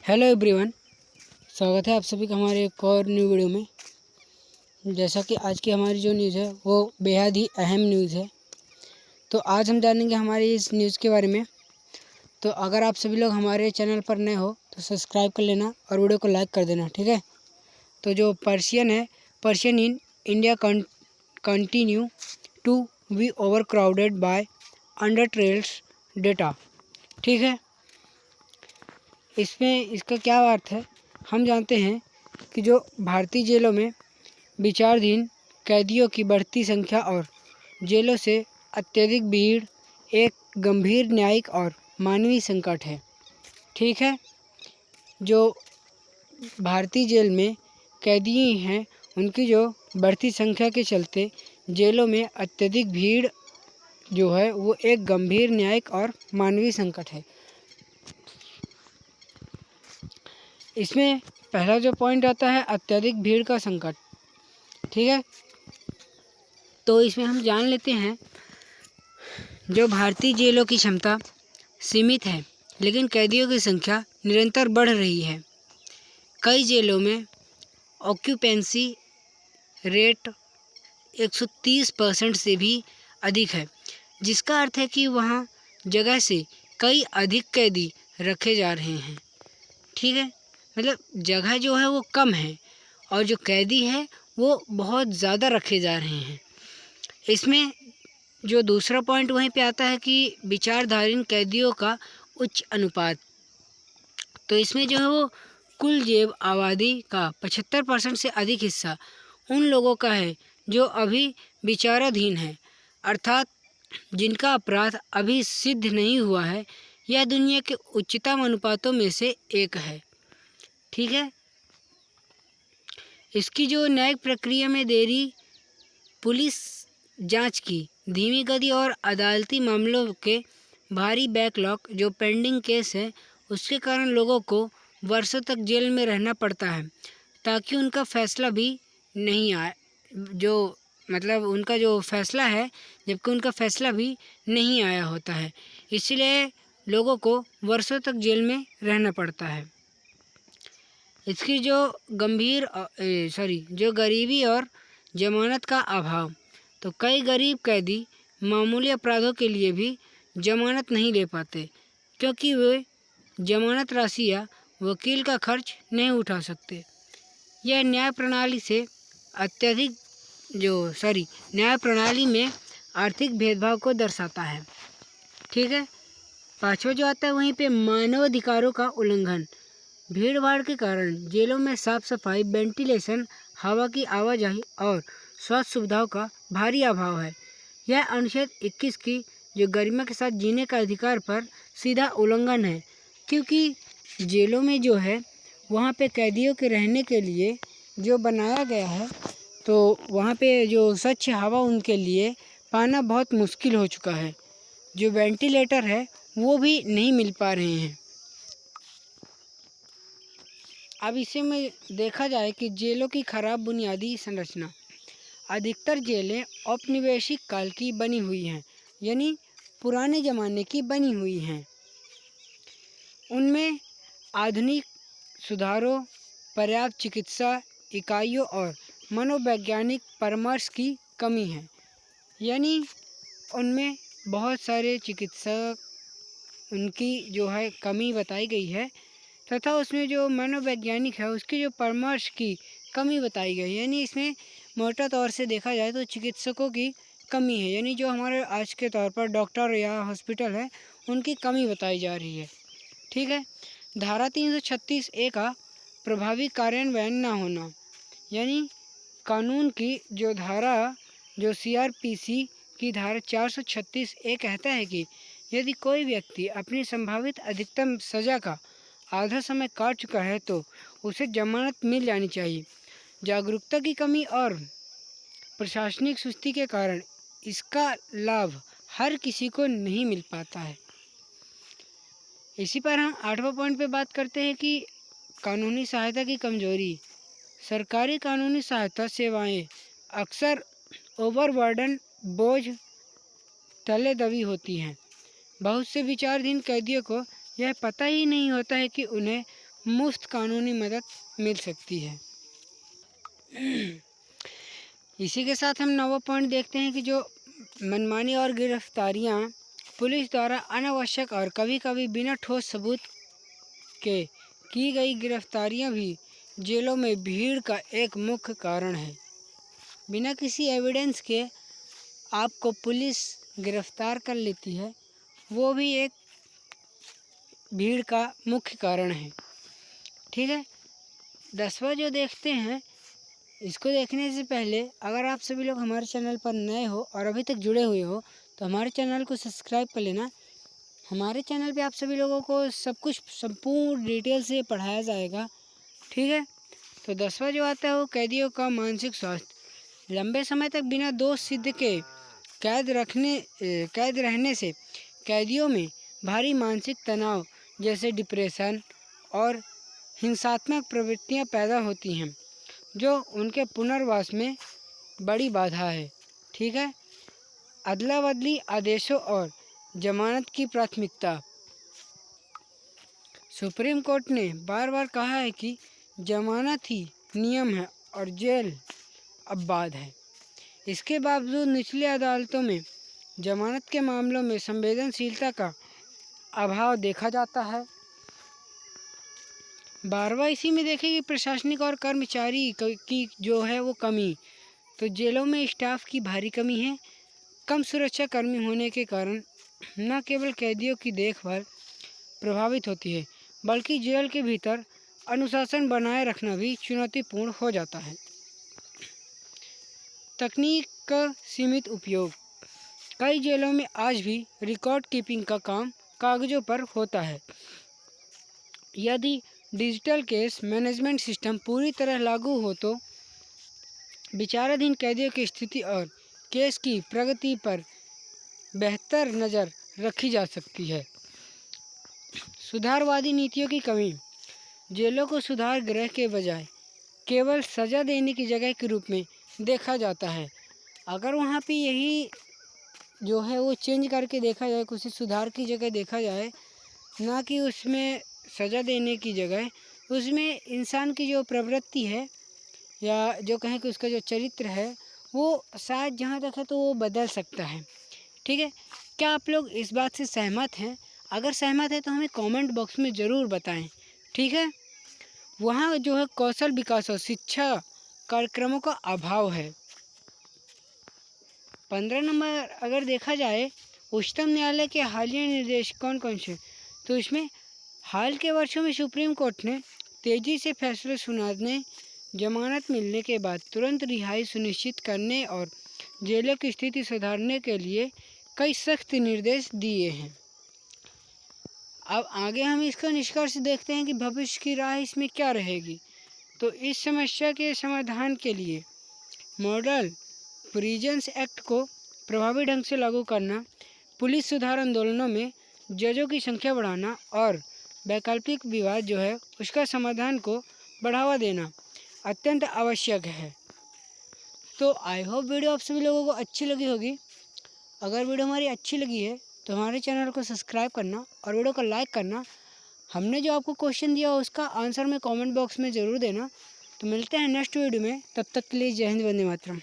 Hello everyone, स्वागत है आप सभी का हमारे एक और न्यू वीडियो में। जैसा कि आज की हमारी जो न्यूज़ है वो बेहद ही अहम न्यूज़ है। तो आज हम जानेंगे हमारी इस न्यूज़ के बारे में। तो अगर आप सभी लोग हमारे चैनल पर नए हो तो सब्सक्राइब कर लेना और वीडियो को लाइक कर देना, ठीक है। तो जो prisons in India continue to be overcrowded by undertrials data, ठीक है। इसमें इसका क्या अर्थ है, हम जानते हैं कि जो भारतीय जेलों में विचाराधीन कैदियों की बढ़ती संख्या और जेलों से अत्यधिक भीड़ एक गंभीर न्यायिक और मानवीय संकट है, ठीक है। जो भारतीय जेल में कैदी हैं उनकी जो बढ़ती संख्या के चलते जेलों में अत्यधिक भीड़ जो है वो एक गंभीर न्यायिक और मानवीय संकट है। इसमें पहला जो पॉइंट आता है अत्यधिक भीड़ का संकट, ठीक है। तो इसमें हम जान लेते हैं जो भारतीय जेलों की क्षमता सीमित है लेकिन कैदियों की संख्या निरंतर बढ़ रही है। कई जेलों में ऑक्यूपेंसी रेट 130% से भी अधिक है, जिसका अर्थ है कि वहाँ जगह से कई अधिक कैदी रखे जा रहे हैं, ठीक है। मतलब जगह जो है वो कम है और जो कैदी है वो बहुत ज़्यादा रखे जा रहे हैं। इसमें जो दूसरा पॉइंट वहीं पे आता है कि विचारधारीन कैदियों का उच्च अनुपात। तो इसमें जो है वो कुल जेब आबादी का 75% से अधिक हिस्सा उन लोगों का है जो अभी विचाराधीन है, अर्थात जिनका अपराध अभी सिद्ध नहीं हुआ है। यह दुनिया के उच्चतम अनुपातों में से एक है, ठीक है। इसकी जो न्यायिक प्रक्रिया में देरी, पुलिस जांच की धीमी गति और अदालती मामलों के भारी बैकलॉग जो पेंडिंग केस है उसके कारण लोगों को वर्षों तक जेल में रहना पड़ता है ताकि उनका फैसला भी नहीं आए। जो मतलब उनका जो फैसला है जबकि उनका फैसला भी नहीं आया होता है, इसलिए लोगों को वर्षों तक जेल में रहना पड़ता है। इसकी जो जो गरीबी और जमानत का अभाव। तो कई गरीब कैदी मामूली अपराधों के लिए भी जमानत नहीं ले पाते क्योंकि वे जमानत राशि या वकील का खर्च नहीं उठा सकते। यह न्याय प्रणाली में आर्थिक भेदभाव को दर्शाता है, ठीक है। पांचवा जो आता है वहीं पे मानवाधिकारों का उल्लंघन। भीड़ भाड़ के कारण जेलों में साफ सफाई, वेंटिलेशन, हवा की आवाजाही और स्वास्थ्य सुविधाओं का भारी अभाव है। यह अनुच्छेद 21 की जो गरिमा के साथ जीने का अधिकार पर सीधा उल्लंघन है, क्योंकि जेलों में जो है वहाँ पे कैदियों के रहने के लिए जो बनाया गया है तो वहाँ पे जो स्वच्छ हवा उनके लिए पाना बहुत मुश्किल हो चुका है। जो वेंटिलेटर है वो भी नहीं मिल पा रहे हैं। अब इसे में देखा जाए कि जेलों की खराब बुनियादी संरचना। अधिकतर जेलें औपनिवेशिक काल की बनी हुई हैं, यानी पुराने ज़माने की बनी हुई हैं। उनमें आधुनिक सुधारों, पर्याप्त चिकित्सा इकाइयों और मनोवैज्ञानिक परामर्श की कमी है। यानी उनमें बहुत सारे चिकित्सक उनकी जो है कमी बताई गई है तथा उसमें जो मनोवैज्ञानिक है उसकी जो परामर्श की कमी बताई गई है। यानी इसमें मोटा तौर से देखा जाए तो चिकित्सकों की कमी है, यानी जो हमारे आज के तौर पर डॉक्टर या हॉस्पिटल है उनकी कमी बताई जा रही है, ठीक है। धारा 336A का प्रभावी कार्यान्वयन न होना। यानी कानून की जो धारा जो CRPC की धारा 436A कहता है कि यदि कोई व्यक्ति अपनी संभावित अधिकतम सज़ा का आधा समय काट चुका है तो उसे जमानत मिल जानी चाहिए। जागरूकता की कमी और प्रशासनिक सुस्ती के कारण इसका लाभ हर किसी को नहीं मिल पाता है। इसी पर हम 8वां पॉइंट पे बात करते हैं कि कानूनी सहायता की कमजोरी। सरकारी कानूनी सहायता सेवाएं अक्सर ओवरबर्डन बोझ तले दबी होती हैं। बहुत से विचाराधीन कैदियों को यह पता ही नहीं होता है कि उन्हें मुफ्त कानूनी मदद मिल सकती है। इसी के साथ हम 9वां पॉइंट देखते हैं कि जो मनमानी और गिरफ्तारियां पुलिस द्वारा अनावश्यक और कभी कभी बिना ठोस सबूत के की गई गिरफ्तारियां भी जेलों में भीड़ का एक मुख्य कारण है। बिना किसी एविडेंस के आपको पुलिस गिरफ्तार कर लेती है, वो भी एक भीड़ का मुख्य कारण है। ठीक है, 10वां जो देखते हैं, इसको देखने से पहले अगर आप सभी लोग हमारे चैनल पर नए हो और अभी तक जुड़े हुए हो तो हमारे चैनल को सब्सक्राइब कर लेना। हमारे चैनल पे आप सभी लोगों को सब कुछ संपूर्ण डिटेल से पढ़ाया जाएगा। ठीक है, तो 10वां जो आता है वो कैदियों का मानसिक स्वास्थ्य। लंबे समय तक बिना दोष सिद्ध के कैद रहने से कैदियों में भारी मानसिक तनाव जैसे डिप्रेशन और हिंसात्मक प्रवृत्तियां पैदा होती हैं, जो उनके पुनर्वास में बड़ी बाधा है। ठीक है, अदला बदली आदेशों और जमानत की प्राथमिकता। सुप्रीम कोर्ट ने बार बार कहा है कि जमानत ही नियम है और जेल अपवाद है। इसके बावजूद निचली अदालतों में जमानत के मामलों में संवेदनशीलता का अभाव देखा जाता है। 12वां इसी में देखें कि प्रशासनिक और कर्मचारी की जो है वो कमी। तो जेलों में स्टाफ की भारी कमी है। कम सुरक्षा कर्मी होने के कारण न केवल कैदियों की देखभाल प्रभावित होती है, बल्कि जेल के भीतर अनुशासन बनाए रखना भी चुनौतीपूर्ण हो जाता है। तकनीक का सीमित उपयोग। कई जेलों में आज भी रिकॉर्ड कीपिंग का काम कागजों पर होता है। यदि डिजिटल केस मैनेजमेंट सिस्टम पूरी तरह लागू हो तो विचाराधीन कैदियों की स्थिति और केस की प्रगति पर बेहतर नज़र रखी जा सकती है। सुधारवादी नीतियों की कमी। जेलों को सुधार गृह के बजाय केवल सज़ा देने की जगह के रूप में देखा जाता है। अगर वहाँ पे यही जो है वो चेंज करके देखा जाए, कुछ सुधार की जगह देखा जाए, ना कि उसमें सज़ा देने की जगह उसमें इंसान की जो प्रवृत्ति है या जो कहें कि उसका जो चरित्र है वो शायद जहाँ तक है तो वो बदल सकता है। ठीक है, क्या आप लोग इस बात से सहमत हैं? अगर सहमत है तो हमें कमेंट बॉक्स में ज़रूर बताएं। ठीक है, वहाँ जो है कौशल विकास और शिक्षा कार्यक्रमों का अभाव है। 15 नंबर अगर देखा जाए उच्चतम न्यायालय के हालिया निर्देश कौन कौन से, तो इसमें हाल के वर्षों में सुप्रीम कोर्ट ने तेज़ी से फैसले सुनाने, जमानत मिलने के बाद तुरंत रिहाई सुनिश्चित करने और जेलों की स्थिति सुधारने के लिए कई सख्त निर्देश दिए हैं। अब आगे हम इसका निष्कर्ष देखते हैं कि भविष्य की राह इसमें क्या रहेगी। तो इस समस्या के समाधान के लिए मॉडल प्रिजन्स एक्ट को प्रभावी ढंग से लागू करना, पुलिस सुधार आंदोलनों में जजों की संख्या बढ़ाना और वैकल्पिक विवाद जो है उसका समाधान को बढ़ावा देना अत्यंत आवश्यक है। तो आई होप वीडियो आप सभी लोगों को अच्छी लगी होगी। अगर वीडियो हमारी अच्छी लगी है तो हमारे चैनल को सब्सक्राइब करना और वीडियो को लाइक करना। हमने जो आपको क्वेश्चन दिया उसका आंसर में कमेंट बॉक्स में ज़रूर देना। तो मिलते हैं नेक्स्ट वीडियो में, तब तक के लिए जय हिंद, वंदे मातरम।